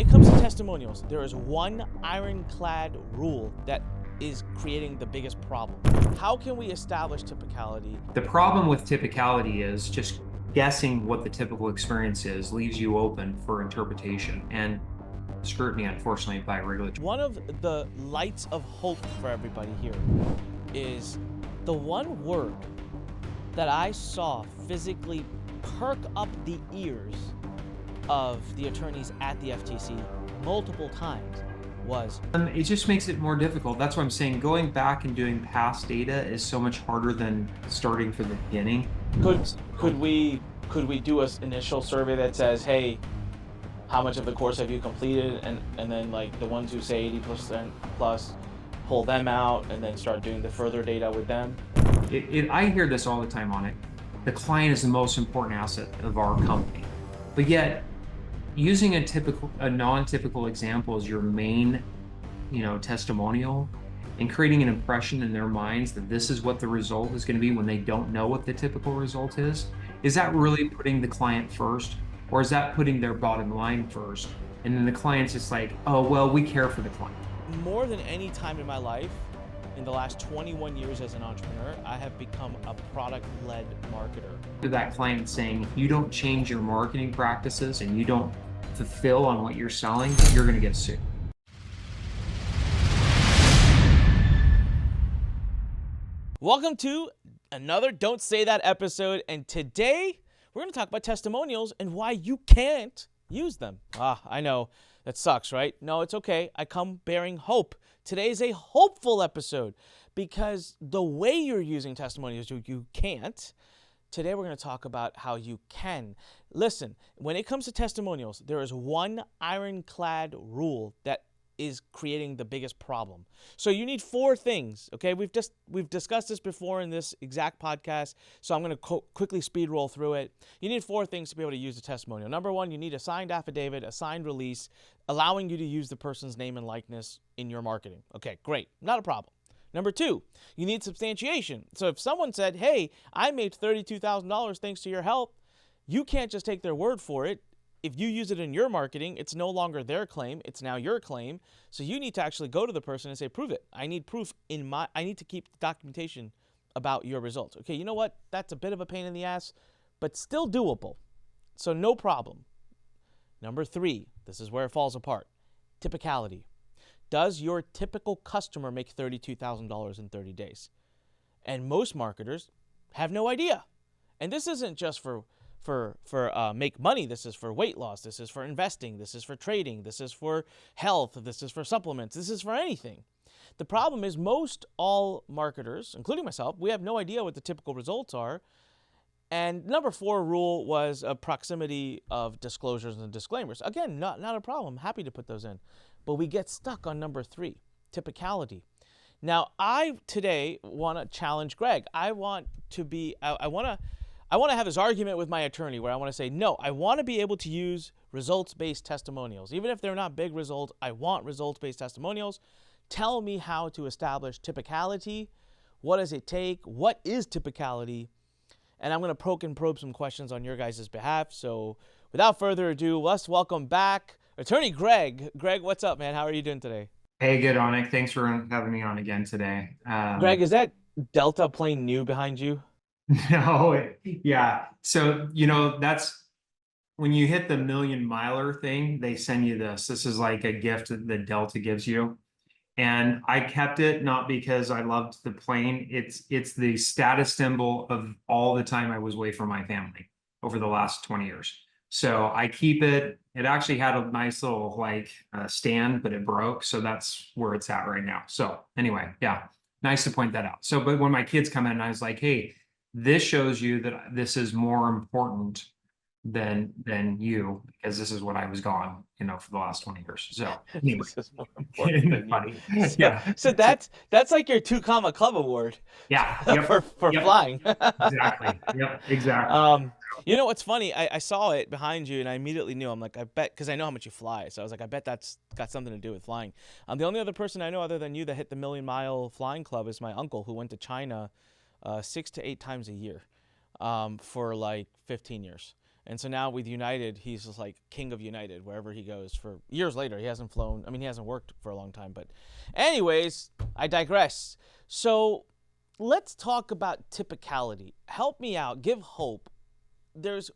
it comes to testimonials, there is one ironclad rule that is creating the biggest problem. How can we establish typicality? The problem with typicality is just guessing what the typical experience is leaves you open for interpretation and scrutiny, unfortunately, by regulatory. One of the lights of hope for everybody here is the one word that I saw physically perk up the ears of the attorneys at the FTC multiple times was. It just makes it more difficult. That's why I'm saying going back and doing past data is so much harder than starting from the beginning. Could we do an initial survey that says, hey, how much of the course have you completed, and then like the ones who say 80% plus, pull them out and then start doing the further data with them? I hear this all the time on it. The client is the most important asset of our company, but yet using a non-typical example as your main, testimonial, and creating an impression in their minds that this is what the result is going to be when they don't know what the typical result is that really putting the client first, or is that putting their bottom line first? And then the client's just like, oh, well, we care for the client. More than any time in my life, in the last 21 years as an entrepreneur, I have become a product-led marketer. To that client saying, if you don't change your marketing practices and you don't fulfill on what you're selling, you're going to get sued. Welcome to another Don't Say That episode, and today we're going to talk about testimonials and why you can't use them. I know, that sucks, right? No, it's okay. I come bearing hope. Today is a hopeful episode because the way you're using testimonials, you can't. Today we're going to talk about how you can. Listen, when it comes to testimonials, there is one ironclad rule that is creating the biggest problem. So you need four things, okay? We've discussed this before in this exact podcast, so I'm going to quickly speed roll through it. You need four things to be able to use a testimonial. Number one, you need a signed affidavit, a signed release, allowing you to use the person's name and likeness in your marketing. Okay, great. Not a problem. Number two, you need substantiation. So if someone said, hey, I made $32,000 thanks to your help, you can't just take their word for it. If you use it in your marketing, it's no longer their claim, it's now your claim. So you need to actually go to the person and say, prove it. I need proof I need to keep documentation about your results. Okay, you know what? That's a bit of a pain in the ass, but still doable. So no problem. Number three, this is where it falls apart. Typicality. Does your typical customer make $32,000 in 30 days? And most marketers have no idea. And this isn't just for make money. This is for weight loss. This is for investing. This is for trading. This is for health. This is for supplements. This is for anything. The problem is most all marketers, including myself, we have no idea what the typical results are. And number four rule was a proximity of disclosures and disclaimers. Again, not a problem. Happy to put those in. But we get stuck on number three, typicality. Now, I today want to challenge Greg. I want to have this argument with my attorney where I want to say, no, I want to be able to use results-based testimonials. Even if they're not big results, I want results-based testimonials. Tell me how to establish typicality. What does it take? What is typicality? And I'm going to poke and probe some questions on your guys' behalf. So without further ado, let's welcome back Attorney Greg. Greg, what's up, man? How are you doing today? Hey, good, Onik. Thanks for having me on again today. Greg, is that Delta plane new behind you? No, yeah. So, that's when you hit the million miler thing, they send you this. This is like a gift that Delta gives you. And I kept it not because I loved the plane. It's the status symbol of all the time I was away from my family over the last 20 years. So I keep it. It actually had a nice little stand, but it broke. So that's where it's at right now. So anyway, yeah, nice to point that out. So, but when my kids come in, I was like, hey, this shows you that this is more important than you, because this is what I was gone, for the last 20 years. So anyway. This is more important than Funny. you. Yeah. So that's like your 2 Comma Club award. Yeah. Yep. for Yep. flying. Exactly. Yep. Exactly. You know what's funny? I saw it behind you and I immediately knew. I'm like, I bet, because I know how much you fly. So I was like, I bet that's got something to do with flying. The only other person I know other than you that hit the Million Mile Flying Club is my uncle, who went to China 6 to 8 times a year for like 15 years. And so now with United, he's just like king of United wherever he goes. For years later, he hasn't flown. I mean, he hasn't worked for a long time. But anyways, I digress. So let's talk about typicality. Help me out. Give hope. There's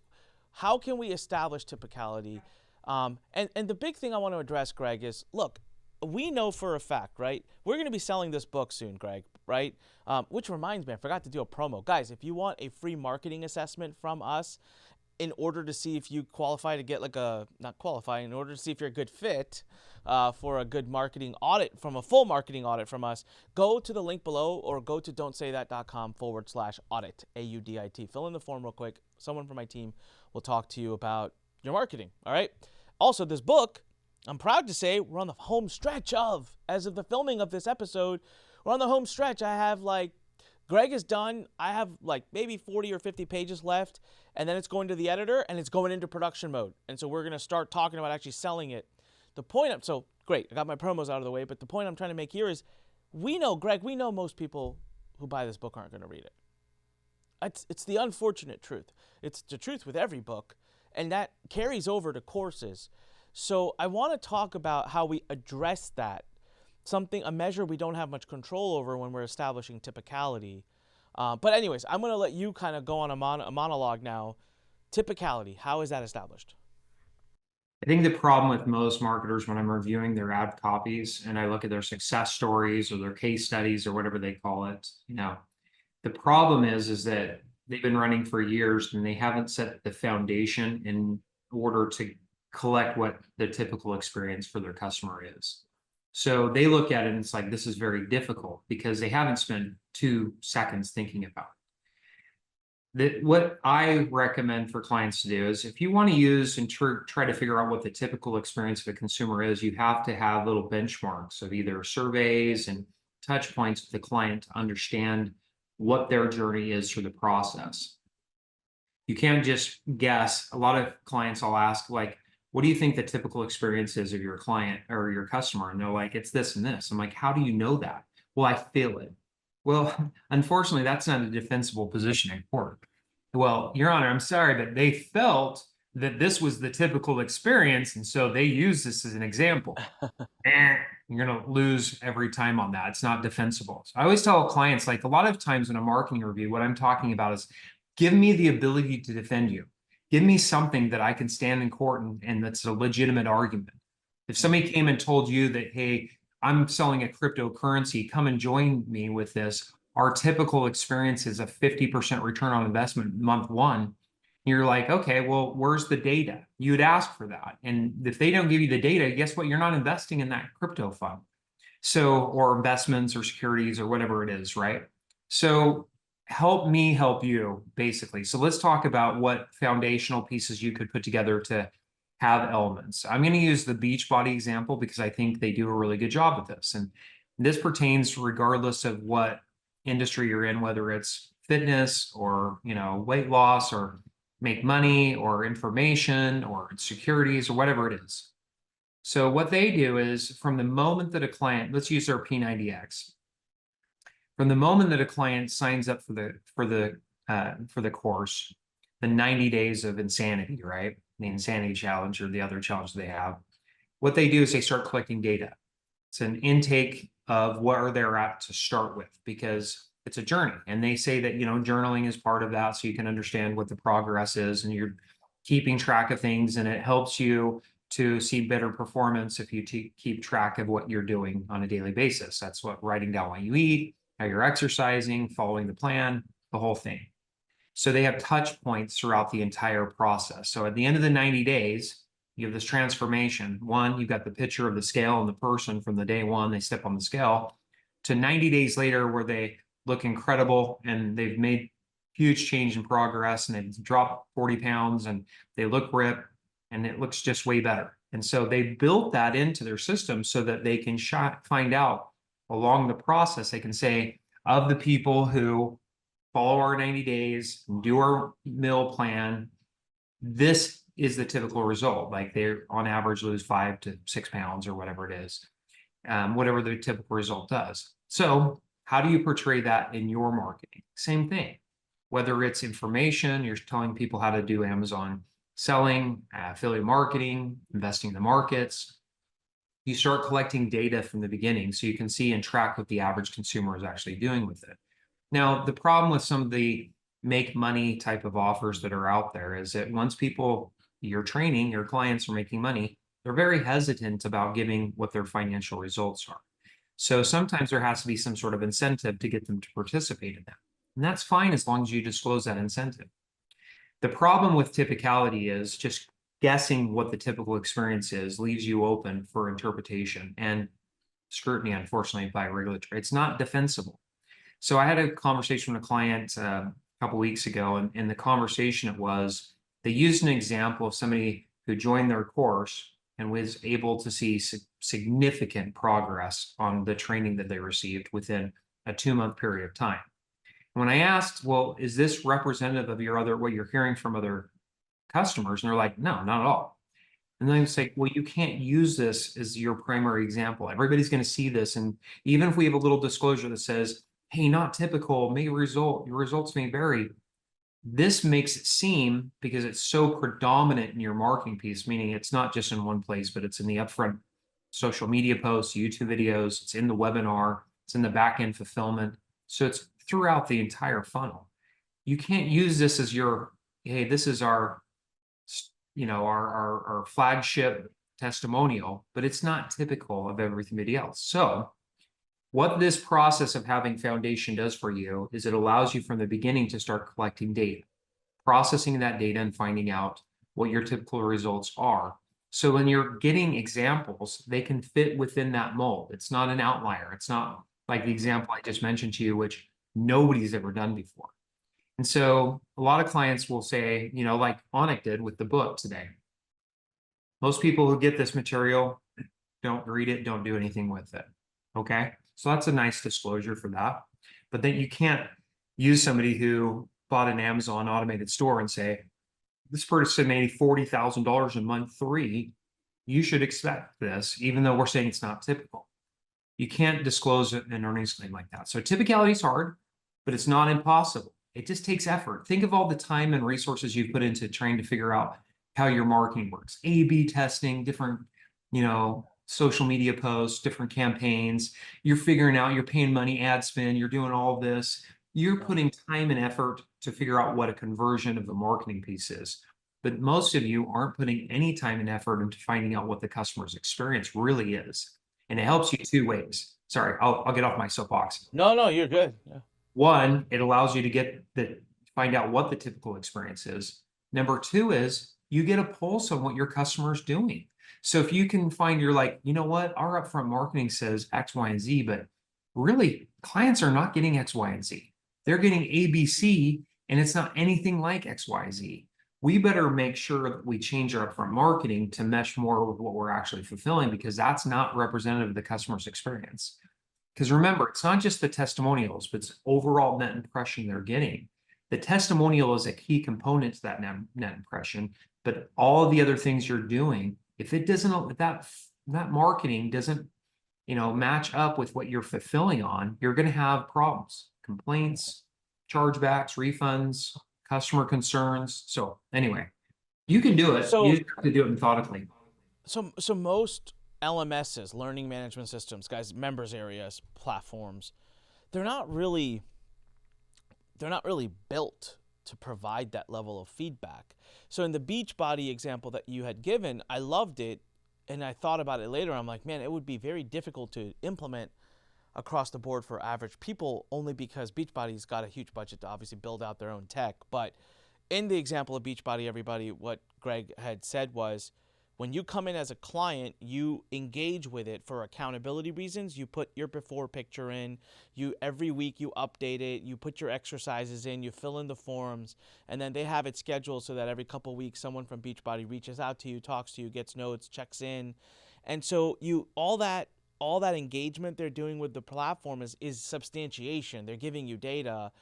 how can we establish typicality? And the big thing I want to address, Greg, is look, we know for a fact, right? We're going to be selling this book soon, Greg, right? Which reminds me, I forgot to do a promo. Guys, if you want a free marketing assessment from us, in order to see if you qualify to get like a, not qualify, in order to see if you're a good fit for a good marketing audit, from a full marketing audit from us, go to the link below or go to don'tsaythat.com/audit, AUDIT. Fill in the form real quick. Someone from my team will talk to you about your marketing, all right? Also, this book, I'm proud to say we're on the home stretch of, as of the filming of this episode, we're on the home stretch. I have like, Greg is done. I have like maybe 40 or 50 pages left, and then it's going to the editor and it's going into production mode. And so we're going to start talking about actually selling it. The point, so great, I got my promos out of the way, but the point I'm trying to make here is we know, Greg, we know most people who buy this book aren't going to read it. It's the unfortunate truth. It's the truth with every book, and that carries over to courses. So I want to talk about how we address that, a measure we don't have much control over when we're establishing typicality. But anyways, I'm going to let you kind of go on a monologue now. Typicality, how is that established? I think the problem with most marketers when I'm reviewing their ad copies and I look at their success stories or their case studies or whatever they call it, the problem is that they've been running for years and they haven't set the foundation in order to collect what the typical experience for their customer is. So they look at it and it's like, this is very difficult because they haven't spent 2 seconds thinking about it. What I recommend for clients to do is if you want to use and try to figure out what the typical experience of a consumer is, you have to have little benchmarks of either surveys and touch points with the client to understand what their journey is through the process. You can't just guess. A lot of clients I'll ask, like, what do you think the typical experience is of your client or your customer? And they're like, it's this and this. I'm like, how do you know that? Well, I feel it. Well, unfortunately, that's not a defensible position in court. Well, Your Honor, I'm sorry, but they felt that this was the typical experience. And so they use this as an example. You're going to lose every time on that. It's not defensible. So I always tell clients, like a lot of times in a marketing review, what I'm talking about is give me the ability to defend you. Give me something that I can stand in court and that's a legitimate argument. If somebody came and told you that, hey, I'm selling a cryptocurrency, come and join me with this. Our typical experience is a 50% return on investment month 1. You're like, okay, well, where's the data? You'd ask for that. And if they don't give you the data, guess what? You're not investing in that crypto fund. So, or investments or securities or whatever it is, right? So help me help you, basically. So let's talk about what foundational pieces you could put together to have elements. I'm going to use the Beachbody example because I think they do a really good job with this. And this pertains regardless of what industry you're in, whether it's fitness or, weight loss or make money or information or securities or whatever it is. So what they do is from the moment that a client, let's use their P90X. From the moment that a client signs up for the course, the 90 days of insanity, right? The insanity challenge or the other challenge they have. What they do is they start collecting data. It's an intake of where they're at to start with because it's a journey. And they say that, journaling is part of that so you can understand what the progress is and you're keeping track of things and it helps you to see better performance if you keep track of what you're doing on a daily basis. That's what writing down what you eat, how you're exercising, following the plan, the whole thing. So they have touch points throughout the entire process. So at the end of the 90 days, you have this transformation. One, you've got the picture of the scale and the person from the day one they step on the scale to 90 days later where they look incredible and they've made huge change in progress and they've dropped 40 pounds and they look ripped and it looks just way better. And so they built that into their system so that they can find out along the process, they can say, of the people who follow our 90 days, do our meal plan, this is the typical result. Like they on average lose 5 to 6 pounds or whatever it is, whatever the typical result does. So how do you portray that in your marketing? Same thing. Whether it's information, you're telling people how to do Amazon selling, affiliate marketing, investing in the markets. You start collecting data from the beginning so you can see and track what the average consumer is actually doing with it. Now, the problem with some of the make money type of offers that are out there is that once people you're training, your clients are making money, they're very hesitant about giving what their financial results are. So sometimes there has to be some sort of incentive to get them to participate in that. And that's fine as long as you disclose that incentive. The problem with typicality is just guessing what the typical experience is leaves you open for interpretation and scrutiny, unfortunately, by regulatory. It's not defensible. So I had a conversation with a client a couple weeks ago, and in the conversation it was they used an example of somebody who joined their course and was able to see significant progress on the training that they received within a 2-month period of time. When I asked, well, is this representative of your other what you're hearing from other customers? And they're like, no, not at all. And then I say, well, you can't use this as your primary example. Everybody's going to see this. And even if we have a little disclosure that says, hey, not typical, your results may vary. This makes it seem, because it's so predominant in your marketing piece, meaning it's not just in one place, but it's in the upfront social media posts, YouTube videos, it's in the webinar, it's in the back end fulfillment. So it's throughout the entire funnel. You can't use this as your, hey, this is our our flagship testimonial, but it's not typical of everybody else. So what this process of having foundation does for you is it allows you from the beginning to start collecting data, processing that data and finding out what your typical results are. So when you're getting examples, they can fit within that mold. It's not an outlier. It's not like the example I just mentioned to you, which nobody's ever done before. And so a lot of clients will say, like Onik did with the book today. Most people who get this material don't read it, don't do anything with it. Okay. So that's a nice disclosure for that. But then you can't use somebody who bought an Amazon automated store and say, this person made $40,000 in month 3. You should expect this, even though we're saying it's not typical. You can't disclose an earnings claim like that. So typicality is hard, but it's not impossible. It just takes effort. Think of all the time and resources you've put into trying to figure out how your marketing works. A/B testing, different, social media posts, different campaigns. You're figuring out, you're paying money, ad spend, you're doing all this. You're putting time and effort to figure out what a conversion of the marketing piece is. But most of you aren't putting any time and effort into finding out what the customer's experience really is. And it helps you 2 ways. Sorry, I'll get off my soapbox. No, you're good. Yeah. One, it allows you to find out what the typical experience is. Number 2 is you get a pulse on what your customer is doing. So if you can find, you're like, you know what, our upfront marketing says X, Y, and Z, but really clients are not getting X, Y, and Z. They're getting A, B, C, and it's not anything like X, Y, Z. We better make sure that we change our upfront marketing to mesh more with what we're actually fulfilling, because that's not representative of the customer's experience. Because remember, it's not just the testimonials, but it's overall net impression they're getting. The testimonial is a key component to that net impression, but all of the other things you're doing, if that marketing doesn't, match up with what you're fulfilling on, you're going to have problems, complaints, chargebacks, refunds, customer concerns. So anyway, you can do it. You So just have to do it methodically. so most LMSs, learning management systems, guys, members areas, platforms, they're not really built to provide that level of feedback. So in the Beachbody example that you had given, I loved it, and I thought about it later. I'm like, man, it would be very difficult to implement across the board for average people, only because Beachbody's got a huge budget to obviously build out their own tech. But in the example of Beachbody, everybody, what Greg had said was, when you come in as a client, you engage with it for accountability reasons. You put your before picture in. Every week you update it. You put your exercises in. You fill in the forms, and then they have it scheduled so that every couple of weeks someone from Beachbody reaches out to you, talks to you, gets notes, checks in, and so all that engagement they're doing with the platform is substantiation. They're giving you data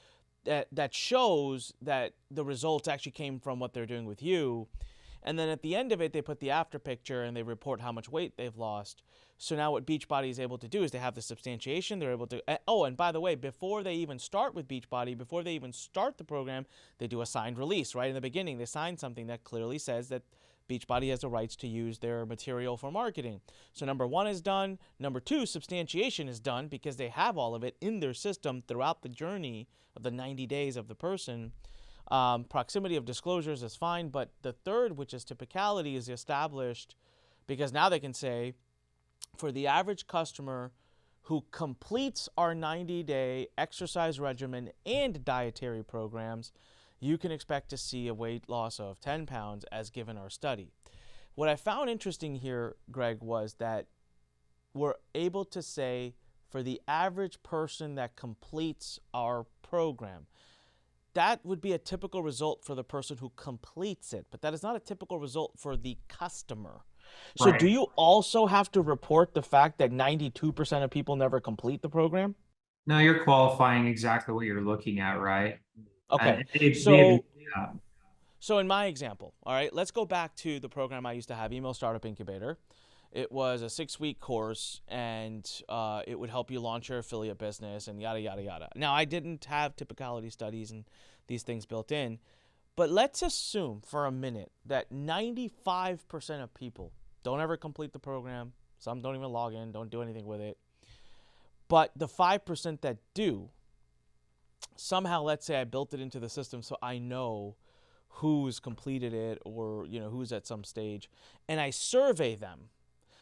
that shows that the results actually came from what they're doing with you. And then at the end of it, they put the after picture and they report how much weight they've lost. So now what Beachbody is able to do is they have the substantiation. They're able to, oh, and by the way, before they even start with Beachbody, before they even start the program, they do a signed release. Right in the beginning, they sign something that clearly says that Beachbody has the rights to use their material for marketing. So number one is done. Number two, substantiation is done because they have all of it in their system throughout the journey of the 90 days of the person. Proximity of disclosures is fine, but the third, which is typicality, is established because now they can say, for the average customer who completes our 90-day exercise regimen and dietary programs, you can expect to see a weight loss of 10 pounds as given our study. What I found interesting here, Greg, was that we're able to say for the average person that completes our program, that would be a typical result for the person who completes it, but that is not a typical result for the customer. So Right. do you also have to report the fact that 92% of people never complete the program? No, you're qualifying exactly what you're looking at, right? Okay. And they So yeah. so in my example, all right, let's go back to the program I used to have, Email Startup Incubator. It was a 6-week course, and it would help you launch your affiliate business and yada, yada, yada. Now, I didn't have typicality studies and these things built in, but let's assume for a minute that 95% of people don't ever complete the program. Some don't even log in, don't do anything with it. But the 5% that do, somehow, let's say I built it into the system so I know who's completed it or who's at some stage, and I survey them.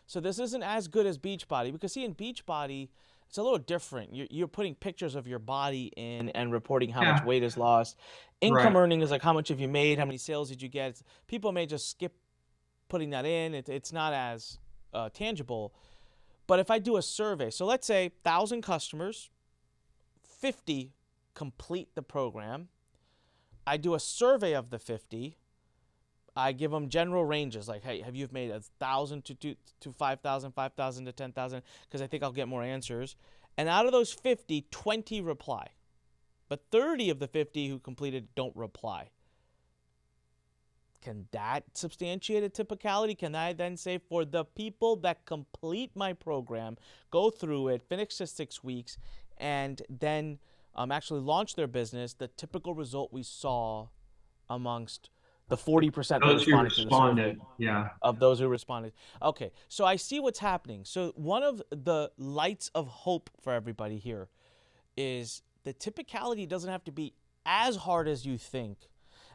So this isn't as good as Beachbody because see, in Beachbody, it's a little different. You're putting pictures of your body in and reporting how much Yeah. weight is lost. Income Right. earning is like how much have you made, how many sales did you get. People may just skip putting that in. It's not as tangible. But if I do a survey, so let's say 1,000 customers, 50 complete the program. I do a survey of the 50. I give them general ranges like, hey, have you made 1,000 to 5,000, 5,000 to 10,000? Because I think I'll get more answers. And out of those 50, 20 reply. But 30 of the 50 who completed don't reply. Can that substantiate a typicality? Can I then say for the people that complete my program, go through it, finish the 6 weeks, and then actually launch their business, the typical result we saw amongst the 40% that Those who responded to the survey responded, yeah. of those who responded. Okay, so I see what's happening. So one of the lights of hope for everybody here is the typicality doesn't have to be as hard as you think,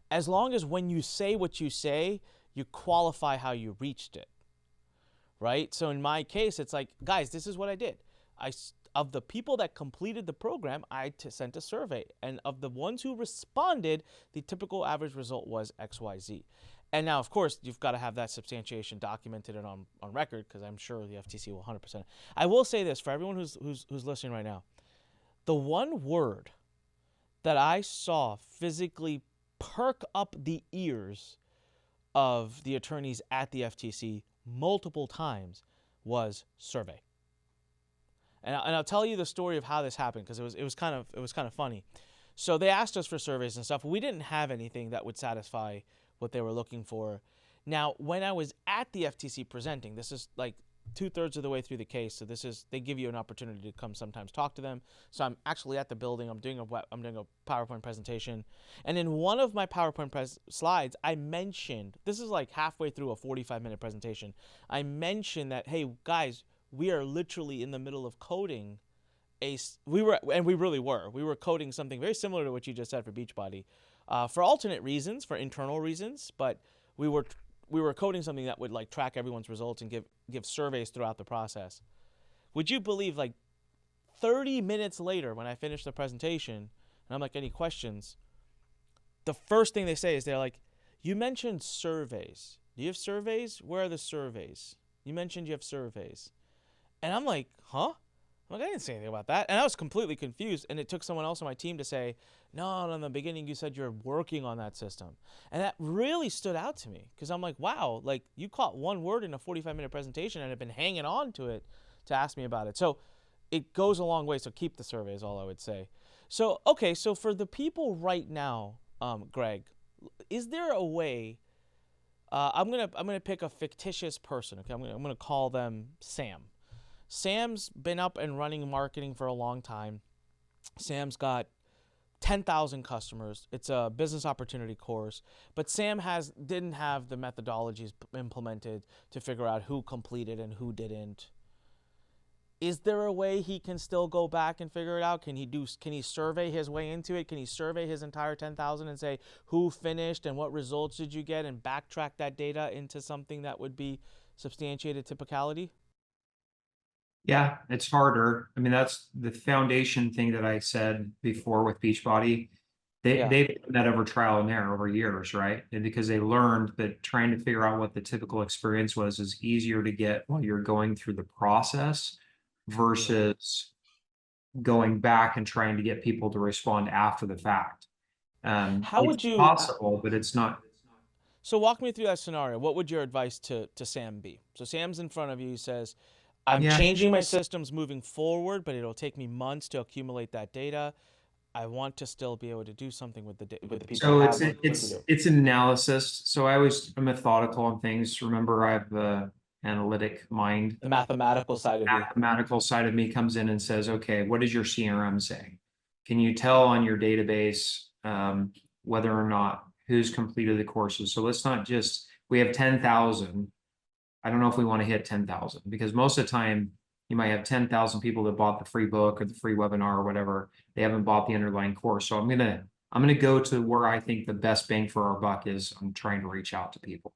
as long as when you say what you say, you qualify how you reached it, right? So in my case, it's like, guys, this is what I did. Of the people that completed the program, I sent a survey. And of the ones who responded, the typical average result was XYZ. And now, of course, you've got to have that substantiation documented and on record, because I'm sure the FTC will 100%. I will say this for everyone who's listening right now. The one word that I saw physically perk up the ears of the attorneys at the FTC multiple times was survey. And I'll tell you the story of how this happened because it was kind of funny. So they asked us for surveys and stuff. We didn't have anything that would satisfy what they were looking for. Now, when I was at the FTC presenting, this is like 2/3 of the way through the case. So they give you an opportunity to come sometimes talk to them. So I'm actually at the building. I'm doing a PowerPoint presentation, and in one of my PowerPoint slides, I mentioned, this is like halfway through a 45-minute presentation. I mentioned that, hey guys, we are literally in the middle of coding we were coding something very similar to what you just said for Beachbody, for alternate reasons, for internal reasons, but we were coding something that would like track everyone's results and give surveys throughout the process. Would you believe, like 30 minutes later when I finished the presentation and I'm like, any questions? The first thing they say is they're like, you mentioned surveys. Do you have surveys? Where are the surveys? You mentioned you have surveys. And I'm like, huh? I'm like, I didn't say anything about that. And I was completely confused. And it took someone else on my team to say, no, in the beginning you said you're working on that system. And that really stood out to me because I'm like, wow, like you caught one word in a 45-minute presentation and have been hanging on to it to ask me about it. So it goes a long way. So keep the survey is all I would say. So, okay, so for the people right now, Greg, is there a way I'm gonna pick a fictitious person. Okay, I'm gonna call them Sam. Sam's been up and running marketing for a long time. Sam's got 10,000 customers. It's a business opportunity course, but Sam has didn't have the methodologies implemented to figure out who completed and who didn't. Is there a way he can still go back and figure it out? Can he survey his way into it? Can he survey his entire 10,000 and say who finished and what results did you get and backtrack that data into something that would be substantiated typicality? Yeah, it's harder. I mean, that's the foundation thing that I said before with Beachbody. Yeah. They've done that over trial and error over years, right? And because they learned that trying to figure out what the typical experience was is easier to get while you're going through the process Yeah. versus going back and trying to get people to respond after the fact. How It's would you possible, but it's not. So walk me through that scenario. What would your advice to Sam be? So Sam's in front of you. He says, "I'm Yeah. changing my systems moving forward, but it'll take me months to accumulate that data. I want to still be able to do something with with the people I So have. What do we do?" it's an analysis. So I always am methodical on things. Remember, I have the analytic mind. The mathematical side of you. Mathematical side of me comes in and says, okay, what does your CRM say? Can you tell on your database whether or not who's completed the courses? So let's not just, we have 10,000. I don't know if we want to hit 10,000 because most of the time you might have 10,000 people that bought the free book or the free webinar or whatever. They haven't bought the underlying course. So I'm gonna go to where I think the best bang for our buck is. I'm trying to reach out to people.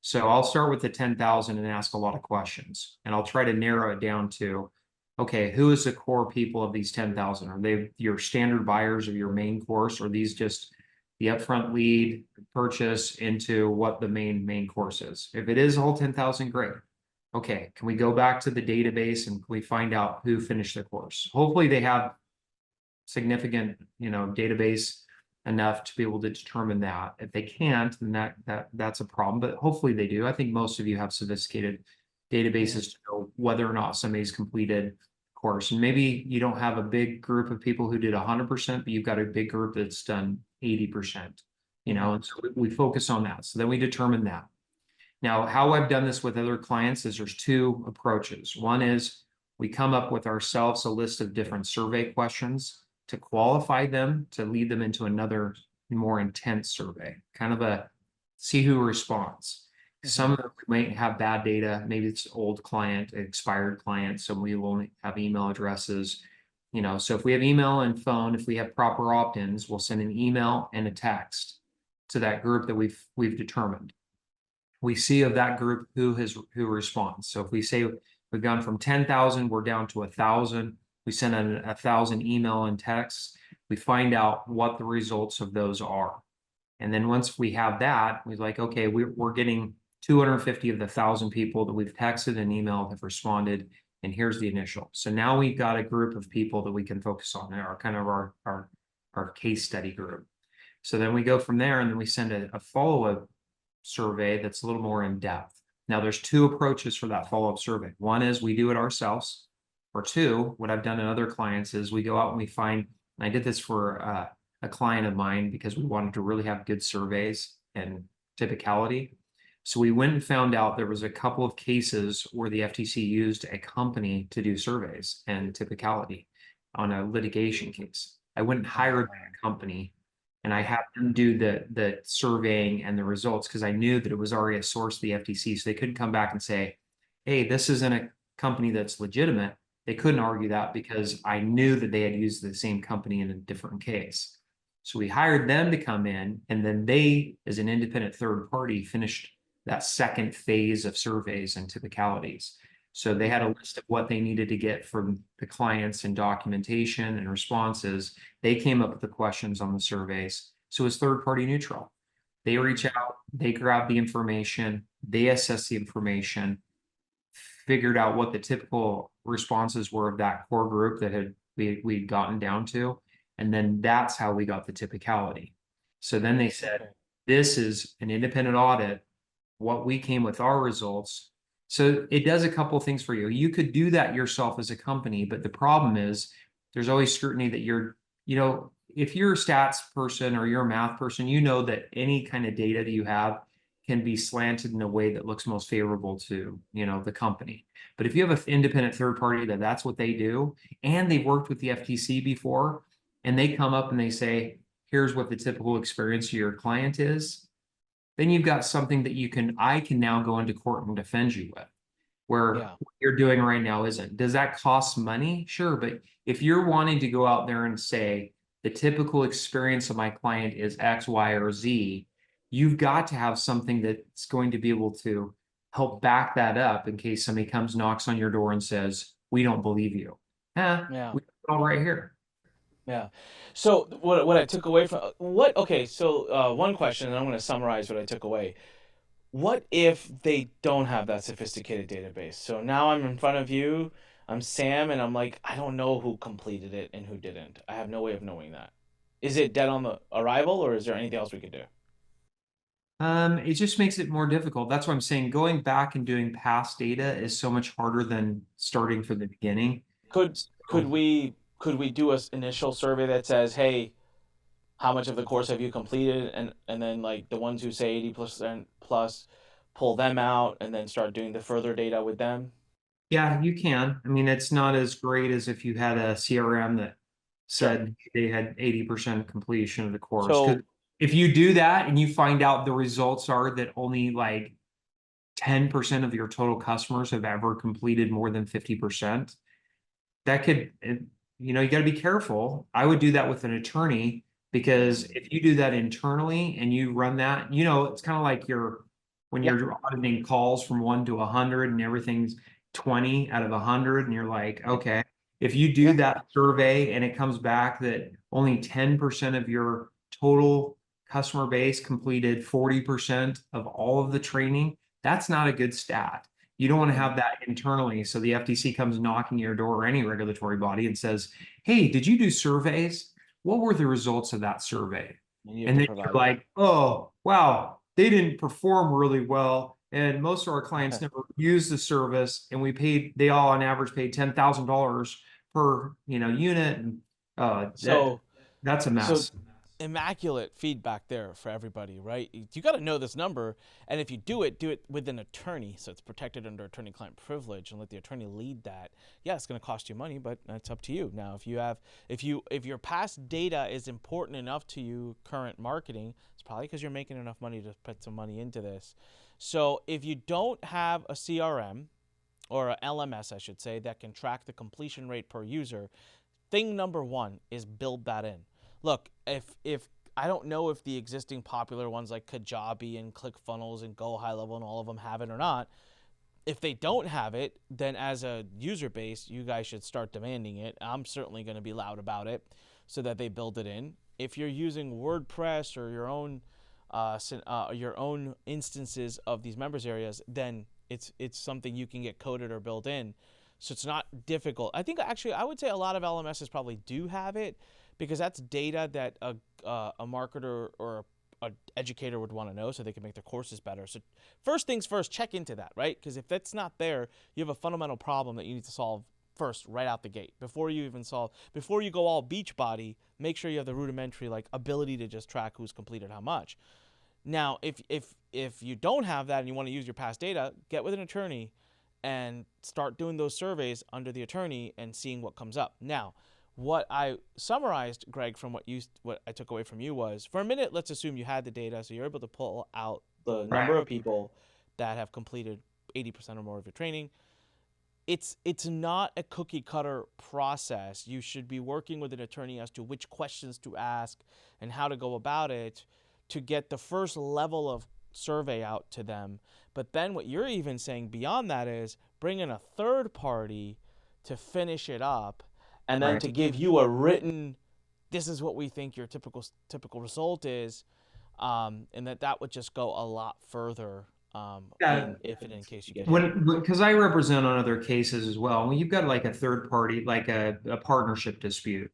So I'll start with the 10,000 and ask a lot of questions, and I'll try to narrow it down to, okay, who is the core people of these 10,000? Are they your standard buyers of your main course, or are these just the upfront lead purchase into what the main course is? If it is all 10,000, great. Okay, can we go back to the database and can we find out who finished the course? Hopefully they have significant, database enough to be able to determine that. If they can't, then that's a problem, but hopefully they do. I think most of you have sophisticated databases to know whether or not somebody's completed course. And maybe you don't have a big group of people who did 100%, but you've got a big group that's done 80%, and so we focus on that. So then we determine that. Now, how I've done this with other clients is there's two approaches. One is we come up with ourselves a list of different survey questions to qualify them, to lead them into another more intense survey, kind of a see who responds. Some of them might have bad data. Maybe it's old client, expired client. So we will only have email addresses. So if we have email and phone, if we have proper opt-ins, we'll send an email and a text to that group that we've determined. We see of that group who responds. So if we say we've gone from 10,000, we're down to 1,000. We send 1,000 email and texts. We find out what the results of those are. And then once we have that, we're like, okay, we're getting 250 of the 1,000 people that we've texted and emailed have responded. And here's the initial. So now we've got a group of people that we can focus on, our kind of our case study group. So then we go from there and then we send a follow-up survey that's a little more in depth. Now there's two approaches for that follow-up survey. One is we do it ourselves, or two, what I've done in other clients is we go out and we find, and I did this for a client of mine because we wanted to really have good surveys and typicality. So we went and found out there was a couple of cases where the FTC used a company to do surveys and typicality on a litigation case. I went and hired a company and I had them do the surveying and the results because I knew that it was already a source of the FTC. So they couldn't come back and say, hey, this isn't a company that's legitimate. They couldn't argue that because I knew that they had used the same company in a different case. So we hired them to come in, and then they, as an independent third party, finished that second phase of surveys and typicalities. So they had a list of what they needed to get from the clients and documentation and responses. They came up with the questions on the surveys. So it's third party neutral. They reach out, they grab the information, they assess the information, figured out what the typical responses were of that core group that we'd gotten down to. And then that's how we got the typicality. So then they said, this is an independent audit. What we came with our results. So it does a couple of things for you. You could do that yourself as a company, but the problem is there's always scrutiny that if you're a stats person or you're a math person, that any kind of data that you have can be slanted in a way that looks most favorable to, the company. But if you have an independent third party that's what they do, and they've worked with the FTC before, and they come up and they say, here's what the typical experience of your client is, then you've got something that I can now go into court and defend you with, where Yeah. what you're doing right now isn't. Does that cost money? Sure. But if you're wanting to go out there and say, the typical experience of my client is X, Y, or Z, you've got to have something that's going to be able to help back that up in case somebody comes, knocks on your door and says, we don't believe you. Yeah. We have it all right here. Yeah. So what I took away from what okay, so one question, and I'm going to summarize what I took away. What if they don't have that sophisticated database? So now I'm in front of you, I'm Sam, and I'm like, I don't know who completed it and who didn't. I have no way of knowing that. Is it dead on the arrival, or is there anything else we could do? It just makes it more difficult. That's what I'm saying. Going back and doing past data is so much harder than starting from the beginning. Could could So, we do a initial survey that says, hey, how much of the course have you completed, and then like the ones who say 80% plus, pull them out and then start doing the further data with them? yeah, you can. I mean, it's not as great as if you had a CRM that Sure. said they had 80% completion of the course. Because So if you do that and you find out the results are that only like 10% of your total customers have ever completed more than 50%, that could, you got to be careful. I would do that with an attorney, because mm, if you do that internally and you run that, it's kind of like when yeah, you're auditing calls from 1 to 100 and everything's 20 out of 100, and you're like, okay, if you do yeah, that survey and it comes back that only 10% of your total customer base completed 40% of all of the training, that's not a good stat. You don't want to have mm, that internally. So the FTC comes knocking your door, or any regulatory body, and says, hey, did you do surveys? What were the results of that survey? and you have And to then you're provide it. like, oh, wow, they didn't perform really well. And most of our clients never used the service. And they all on average paid $10,000 per, unit. And So that's a so mess. immaculate feedback there for everybody, right? You got to know this number, and if you do it with an attorney, so it's protected under attorney-client privilege, and let the attorney lead that. Yeah, it's going to cost you money, but that's up to you. Now, if your past data is important enough to you, current marketing, it's probably because you're making enough money to put some money into this. So if you don't have a CRM or a LMS, I should say, that can track the completion rate per user, thing number one is build that in. Look, if I don't know if the existing popular ones like Kajabi and ClickFunnels and Go High Level and all of them have it or not. If they don't have it, then as a user base, you guys should start demanding it. I'm certainly going to be loud about it so that they build it in. If you're using WordPress or your own instances of these members areas, then it's something you can get coded or built in. So it's not difficult. I think actually I would say a lot of LMSs probably do have it, because that's data that a marketer or an educator would want to know so they can make their courses better. So first things first, check into that, right? Because if that's not there, you have a fundamental problem that you need to solve first, right out the gate. Before you go all beach body, make sure you have the rudimentary like ability to just track who's completed how much. Now, if you don't have that and you want to use your past data, get with an attorney and start doing those surveys under the attorney and seeing what comes up. Now, what I summarized, Greg, from what I took away from you was, for a minute, let's assume you had the data, so you're able to pull out the Right. number of people that have completed 80% or more of your training. It's not a cookie cutter process. You should be working with an attorney as to which questions to ask and how to go about it to get the first level of survey out to them. But then what you're even saying beyond that is bring in a third party to finish it up, and then Right. to give you a written, this is what we think your typical result is, and that would just go a lot further, Yeah. in if and in case you get hit. Because I represent on other cases as well. When you've got like a third party, like a partnership dispute,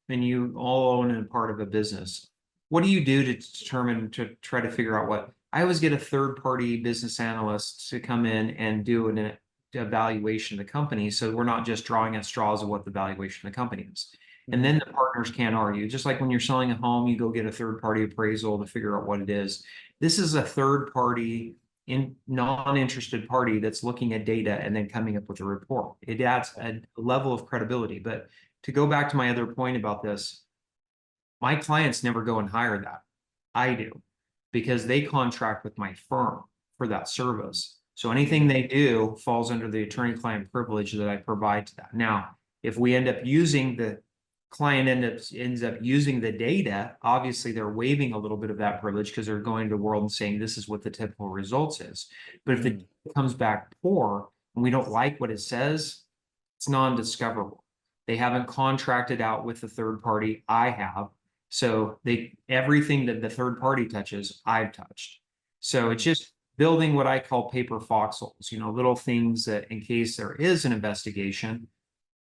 and you all own a part of a business, what do you do to try to figure out what? I always get a third party business analyst to come in and do an evaluation of the company. So we're not just drawing at straws of what the valuation of the company is. And then Mm. the partners can't argue. Just like when you're selling a home, you go get a third party appraisal to figure out what it is. This is a third party in non-interested party that's looking at data and then coming up with a report. It adds a level of credibility. But to go back to my other point about this, my clients never go and hire that. I do because they contract with my firm for that service. So anything they do falls under the attorney-client privilege that I provide to that. Now, if we end up using the client ends up using the data, obviously they're waiving a little bit of that privilege because they're going to the world and saying this is what the typical results is. But if the Mm. data comes back poor and we don't like what it says, it's non-discoverable. They haven't contracted out with the third party. I have. So everything that the third party touches, I've touched. So it's Mm. just building what I call paper foxholes, little things that in case there is an investigation,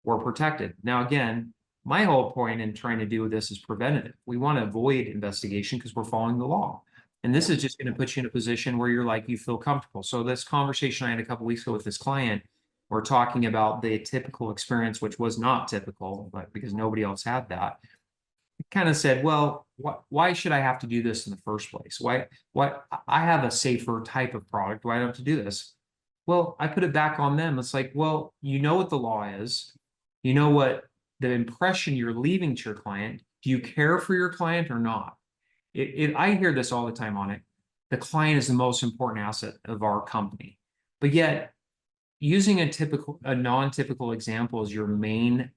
we're protected. Now, again, my whole point in trying to do this is preventative. We want to avoid investigation because we're following the law. And this Yeah. is just going to put you in a position where you're like, you feel comfortable. So this conversation I had a couple weeks ago with this client, we're talking about the typical experience, which was not typical, but because nobody else had that, kind of said, well, why should I have to do this in the first place? Why I have a safer type of product. Why do I have to do this? Well, I put it back on them. It's like, well, you know what the law is. You know what the impression you're leaving to your client. Do you care for your client or not? I hear this all the time on it. The client is the most important asset of our company. But yet, using a non-typical example as your main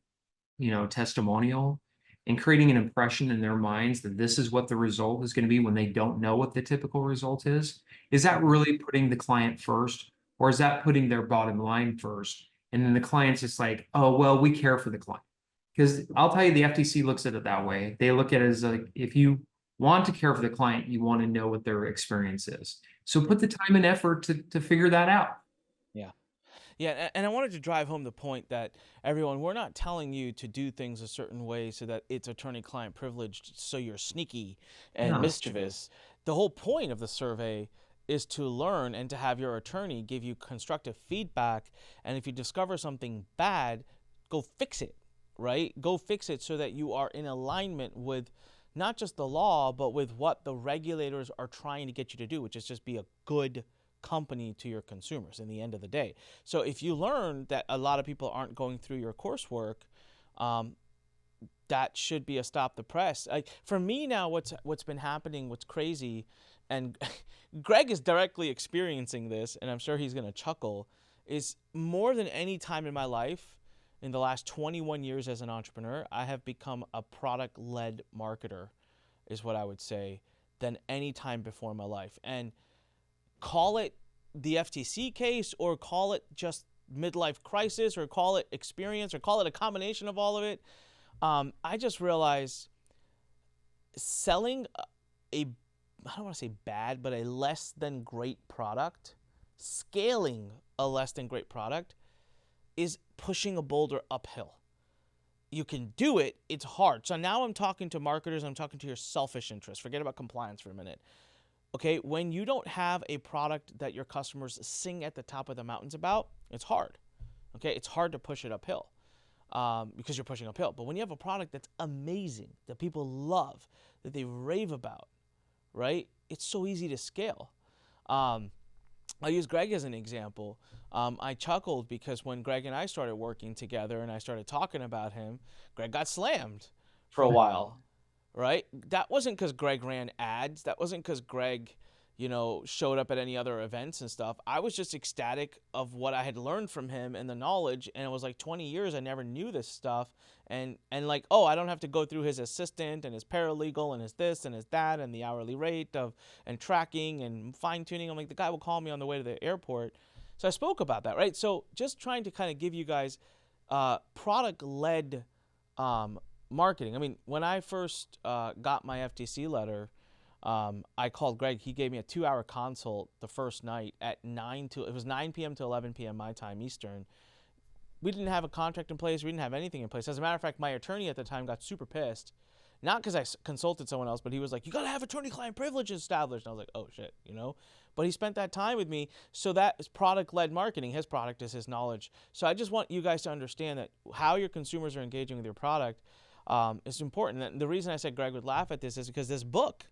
testimonial and creating an impression in their minds that this is what the result is going to be when they don't know what the typical result is that Mhm. really putting the client first, or is that putting their bottom line first? And then the client's just like, oh, well, we care for the client. Because I'll tell you, the FTC looks at it that way. They look at it as like, if you want to care for the client, you want to know what their experience is. So Yeah. put the time and effort to figure that out. Yeah. Yeah, and I wanted to drive home the point that everyone, we're not telling you to do things a certain way so that it's attorney-client privileged, so you're sneaky and Yeah. mischievous. The whole point of the survey is to learn and to have your attorney give you constructive feedback. And if you discover something bad, go fix it, right? Go fix it so that you are in alignment with not just the law, but with what the regulators are trying to get you to do, which is just be a good company to your consumers in the end of the day. So if you learn that a lot of people aren't going through your coursework, um, that should be a stop the press. Like for me now, what's been happening, what's crazy, and Greg is directly experiencing this, and I'm sure he's gonna chuckle, is more than any time in my life, in the last 21 years as an entrepreneur, I have become a product-led marketer, is what I would say, than any time before in my life. And call it the FTC case or call it just midlife crisis or call it experience or call it a combination of all of it. I just realized selling a, I don't want to say bad, but a less than great product, scaling a less than great product is pushing a boulder uphill. You can do it, it's hard. So now I'm talking to marketers, I'm talking to your selfish interest. Forget about compliance for a minute. Okay, when you don't have a product that your customers sing at the top of the mountains about, it's hard. Okay, it's hard to push it uphill because you're pushing uphill. But when you have a product that's amazing, that people love, that they rave about, right? It's so easy to scale. Um, I'll use Greg as an example. I chuckled because when Greg and I started working together and I started talking about him, Greg got slammed for a while, right? That wasn't because Greg ran ads. That wasn't because Greg, showed up at any other events and stuff. I was just ecstatic of what I had learned from him and the knowledge. And it was like 20 years I never knew this stuff. And like, oh, I don't have to go through his assistant and his paralegal and his this and his that and the hourly rate of and tracking and fine tuning. I'm like, the guy will call me on the way to the airport. So I spoke about that, right? So just trying to kind of give you guys product led marketing. I mean, when I first got my FTC letter, I called Greg. He gave me a 2-hour consult the first night at 9 p.m. to 11 p.m. my time Eastern. We didn't have a contract in place. We didn't have anything in place. As a matter of fact, my attorney at the time got super pissed. Not because I consulted someone else, but he was like, you got to have attorney-client privilege established. And I was like, oh, shit. But he spent that time with me. So that is product-led marketing. His product is his knowledge. So I just want you guys to understand that how your consumers are engaging with your product, It's important. And the reason I said Greg would laugh at this is because this book,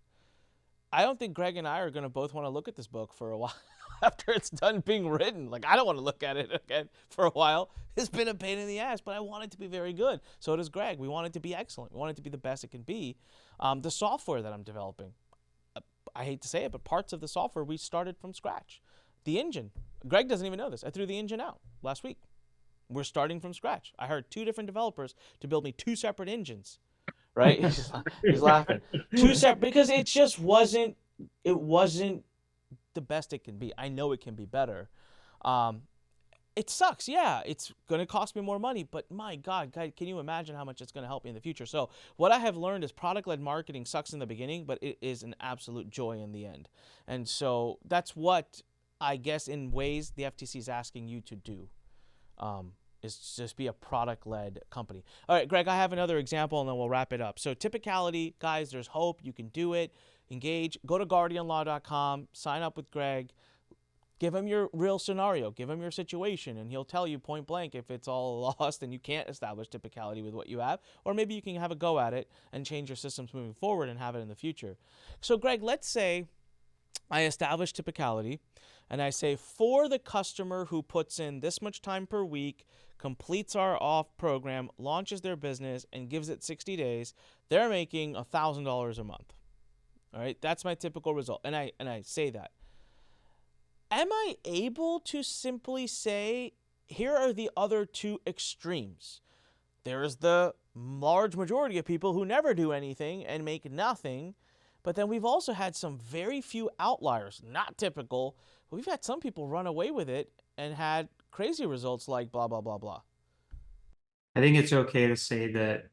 I don't think Greg and I are going to both want to look at this book for a while after it's done being written. Like, I don't want to look at it again for a while. It's been a pain in the ass, but I want it to be very good. So does Greg. We want it to be excellent. We want it to be the best it can be. The software that I'm developing, I hate to say it, but parts of the software we started from scratch. The engine. Greg doesn't even know this. I threw the engine out last week. We're starting from scratch. I hired 2 different developers to build me 2 separate engines. Right? He's laughing. 2 separate, because it wasn't the best it can be. I know it can be better. It sucks. Yeah, it's going to cost me more money, but my God, can you imagine how much it's going to help me in the future? So what I have learned is product-led marketing sucks in the beginning, but it is an absolute joy in the end. And so that's what I guess in ways the FTC is asking you to do. Is just be a product-led company. All right, Greg, I have another example, and then we'll wrap it up. So Typicality, guys, there's hope. You can do it. Engage. Go to guardianlaw.com. Sign up with Greg. Give him your real scenario. Give him your situation, and he'll tell you point blank if it's all lost and you can't establish typicality with what you have, or maybe you can have a go at it and change your systems moving forward and have it in the future. So, Greg, let's say I establish typicality, and I say for the customer who puts in this much time per week, completes our off program, launches their business, and gives it 60 days, they're making $1,000 a month. All right, that's my typical result, and I say that. Am I able to simply say, here are the other 2 extremes? There's the large majority of people who never do anything and make nothing, but then we've also had some very few outliers, not typical, but we've had some people run away with it and had crazy results like blah, blah, blah, blah. I think it's okay to say that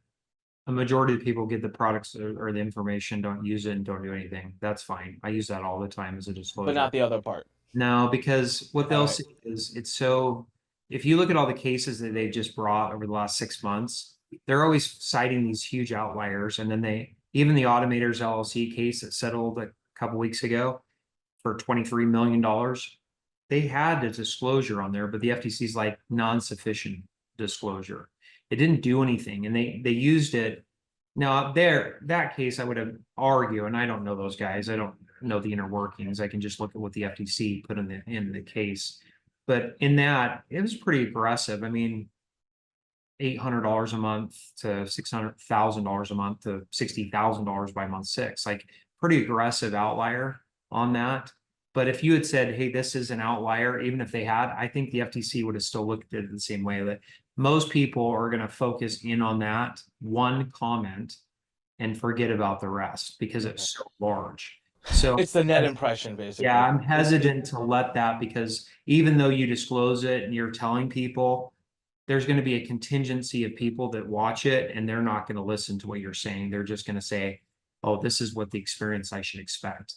a majority of people get the products or the information, don't use it, and don't do anything. That's fine. I use that all the time as a disclosure. But not the other part. No, because what they'll All right. say is it's so, if you look at all the cases that they just brought over the last 6 months, they're always citing these huge outliers. And then even the Automators LLC case that settled a couple weeks ago for $23 million, they had a disclosure on there, but the FTC's like non-sufficient disclosure. It didn't do anything, and they used it. Now that case I would have argued, and I don't know those guys. I don't know the inner workings. I can just look at what the FTC put in the case. But in that, it was pretty aggressive. I mean, $800 a month to $600,000 a month to $60,000 by month 6, like pretty aggressive outlier on that. But if you had said, hey, this is an outlier, even if they had, I think the FTC would have still looked at it the same way. That most people are going to focus in on that one comment and forget about the rest because it's so large. So it's the net impression, basically. Yeah, I'm hesitant to let that, because even though you disclose it and you're telling people, there's going to be a contingency of people that watch it and they're not going to listen to what you're saying. They're just going to say, oh, this is what the experience I should expect.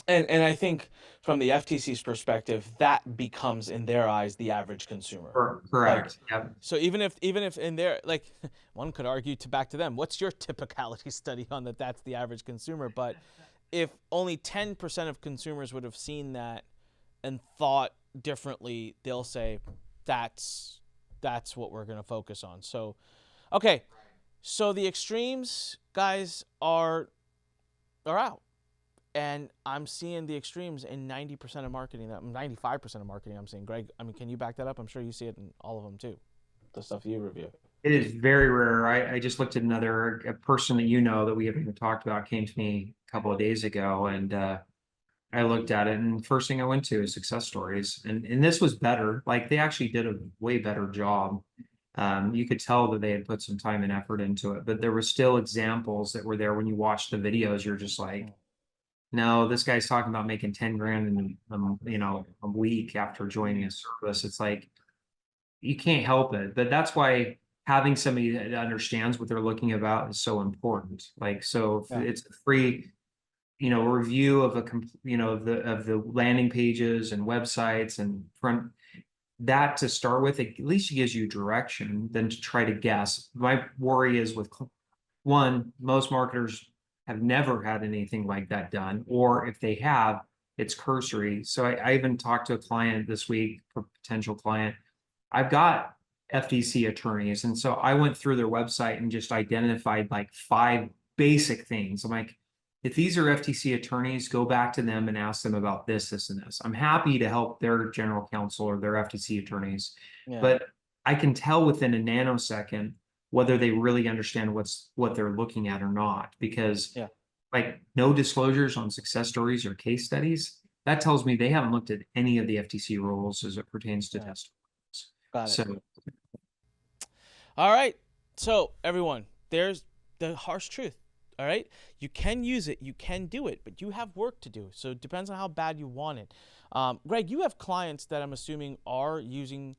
And I think from the FTC's perspective, that becomes in their eyes the average consumer. Correct. Like, yep. So even if in their, like, one could argue back to them, what's your typicality study on that's the average consumer? But if only 10% of consumers would have seen that and thought differently, they'll say that's what we're going to focus on. So, okay. So the extremes, guys, are out. And I'm seeing the extremes in 90% of marketing, 95% of marketing I'm seeing. Greg, I mean, can you back that up? I'm sure you see it in all of them too, the stuff you review. It is very rare. I just looked at a person that you know that we haven't even talked about came to me a couple of days ago, and I looked at it, and the first thing I went to is success stories. And this was better. Like, they actually did a way better job. You could tell that they had put some time and effort into it, but there were still examples that were there. When you watch the videos, you're just like, no, this guy's talking about making 10 grand in a week after joining a service. It's like, you can't help it. But that's why having somebody that understands what they're looking about is so important. Like, so if it's a free, review of of the landing pages and websites and front, that to start with, at least it gives you direction than to try to guess. My worry is with most marketers have never had anything like that done, or if they have, it's cursory. So I even talked to a client this week, a potential client. I've got FTC attorneys. And so I went through their website and just identified like 5 basic things. I'm like, if these are FTC attorneys, go back to them and ask them about this, this, and this. I'm happy to help their general counsel or their FTC attorneys, Yeah. but I can tell within a nanosecond whether they really understand what they're looking at or not, because Yeah. like no disclosures on success stories or case studies, that tells me they haven't looked at any of the FTC rules as it pertains to Yeah. testimonials. Got it. So All right. So, everyone, there's the harsh truth. All right. You can use it, you can do it, but you have work to do. So, it depends on how bad you want it. Greg, you have clients that I'm assuming are using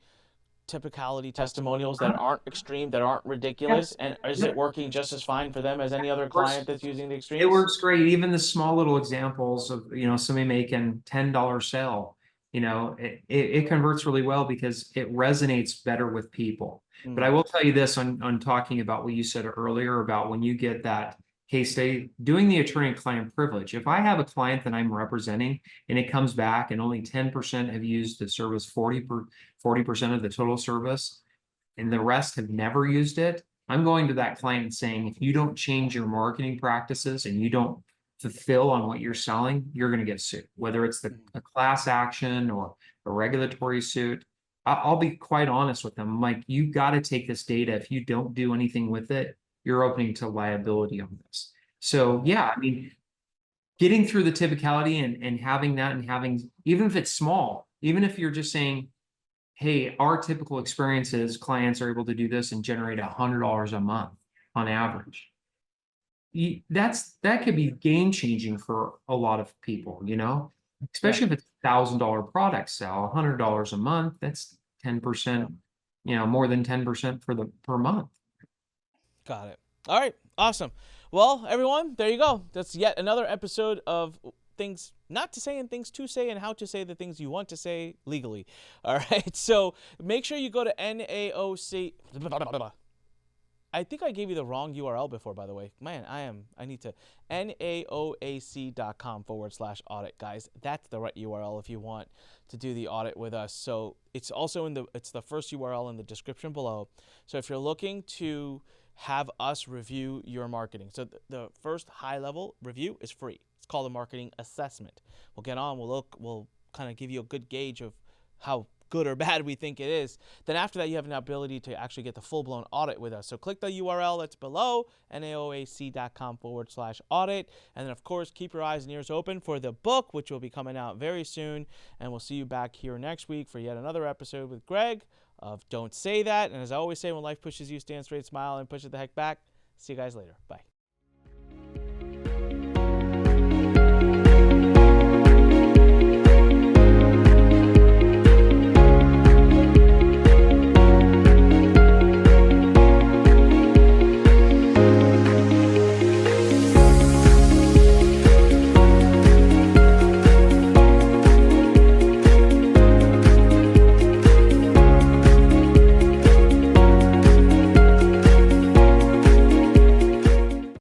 typicality testimonials that aren't extreme, that aren't ridiculous. yes, And is yeah, it working just as fine for them as any other works. client that's using the It extremes? works great. Even the small little examples of, somebody making $10 sale, it converts really well because it resonates better with people. But I Mm, will tell you this on talking about what you said earlier about when you get that case study, doing the attorney-client privilege. If I have a client that I'm representing and it comes back and only 10% have used the service, 40% of the total service, and the rest have never used it, I'm going to that client and saying, if you don't change your marketing practices and you don't fulfill on what you're selling, you're going to get sued, whether it's mm, a class action or a regulatory suit. I'll be quite honest with them. I'm like, you got to take this data. If you don't do anything with it, you're opening to liability on this. So got it. yeah, I mean, getting through the typicality and having that and having, even if it's small, even if you're just saying, hey, our typical experience is clients are able to do this and generate $100 a month on average. That could be game changing for a lot of people, Yeah. especially if it's $1,000 product sell, $100 a month, that's Yeah. 10%, more than 10% for the per month. Got it. All right. Awesome. Well, everyone, there you go. That's yet another episode of things not to say and things to say and how to say the things you want to say legally. All right. So make sure you go to NAOC. I think I gave you the wrong URL before, by the way. Man, I need to. NAOAC.com/audit, guys. That's the right URL if you want to do the audit with us. So it's also it's the first URL in the description below. So if you're looking to have us review your marketing. So the first high level review is free. It's called a marketing assessment. We'll get on, we'll kind of give you a good gauge of how good or bad we think it is. Then after that, you have an ability to actually get the full-blown audit with us. So click the URL that's below, naoac.com/audit. And then, of course, keep your eyes and ears open for the book, which will be coming out very soon. And we'll see you back here next week for yet another episode with Greg of Don't Say That. And as I always say, when life pushes you, stand straight, smile, and push it the heck back. See you guys later. Bye.